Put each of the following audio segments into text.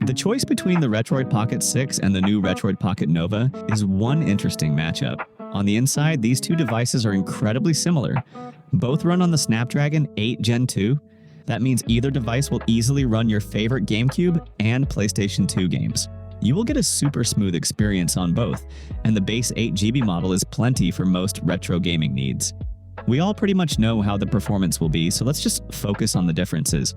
The choice between the Retroid Pocket 6 and the new Retroid Pocket Nova is one interesting matchup. On the inside, these two devices are incredibly similar. Both run on the Snapdragon 8 Gen 2. That means either device will easily run your favorite GameCube and PlayStation 2 games. You will get a super smooth experience on both, and the base 8GB model is plenty for most retro gaming needs. We all pretty much know how the performance will be, so let's just focus on the differences.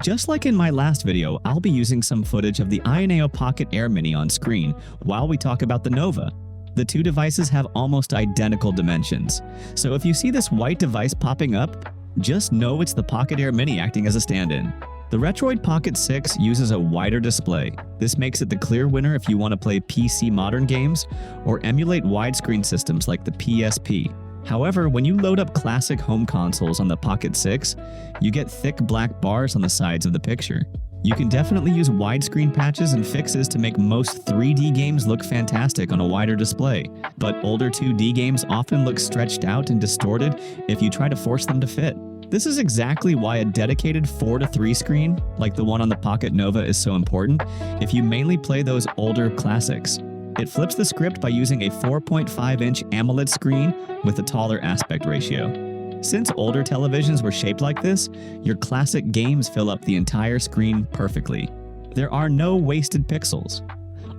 Just like in my last video, I'll be using some footage of the AMOLED Pocket Air Mini on screen while we talk about the Nova. The two devices have almost identical dimensions, so if you see this white device popping up, just know it's the Pocket Air Mini acting as a stand-in. The Retroid Pocket 6 uses a wider display. This makes it the clear winner if you want to play PC modern games or emulate widescreen systems like the PSP. However, when you load up classic home consoles on the Pocket 6, you get thick black bars on the sides of the picture. You can definitely use widescreen patches and fixes to make most 3D games look fantastic on a wider display, but older 2D games often look stretched out and distorted if you try to force them to fit. This is exactly why a dedicated 4:3 screen, like the one on the Pocket Nova, is so important if you mainly play those older classics. It flips the script by using a 4.5-inch AMOLED screen with a taller aspect ratio. Since older televisions were shaped like this, your classic games fill up the entire screen perfectly. There are no wasted pixels.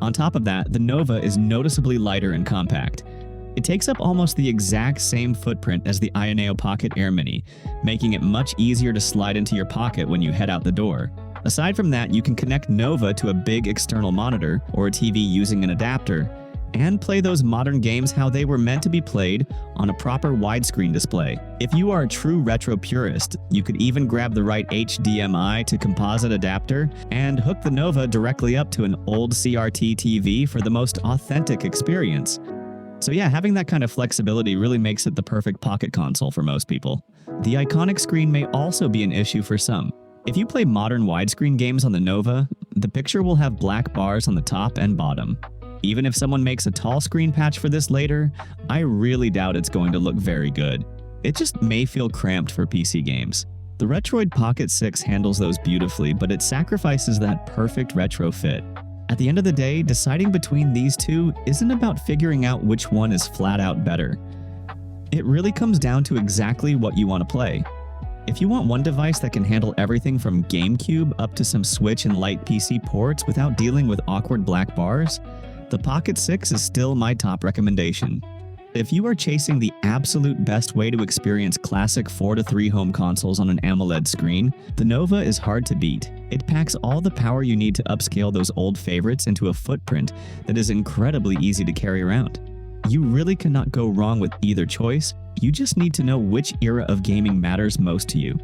On top of that, the Nova is noticeably lighter and compact. It takes up almost the exact same footprint as the AMOLED Pocket Air Mini, making it much easier to slide into your pocket when you head out the door. Aside from that, you can connect Nova to a big external monitor or a TV using an adapter, and play those modern games how they were meant to be played on a proper widescreen display. If you are a true retro purist, you could even grab the right HDMI to composite adapter and hook the Nova directly up to an old CRT TV for the most authentic experience. So yeah, having that kind of flexibility really makes it the perfect pocket console for most people. The iconic screen may also be an issue for some. If you play modern widescreen games on the Nova, the picture will have black bars on the top and bottom. Even if someone makes a tall screen patch for this later, I really doubt it's going to look very good. It just may feel cramped for PC games. The Retroid Pocket 6 handles those beautifully, but it sacrifices that perfect retro fit. At the end of the day, deciding between these two isn't about figuring out which one is flat out better. It really comes down to exactly what you want to play. If you want one device that can handle everything from GameCube up to some Switch and light PC ports without dealing with awkward black bars, the Pocket 6 is still my top recommendation. If you are chasing the absolute best way to experience classic 4:3 home consoles on an AMOLED screen, the Nova is hard to beat. It packs all the power you need to upscale those old favorites into a footprint that is incredibly easy to carry around. You really cannot go wrong with either choice. You just need to know which era of gaming matters most to you.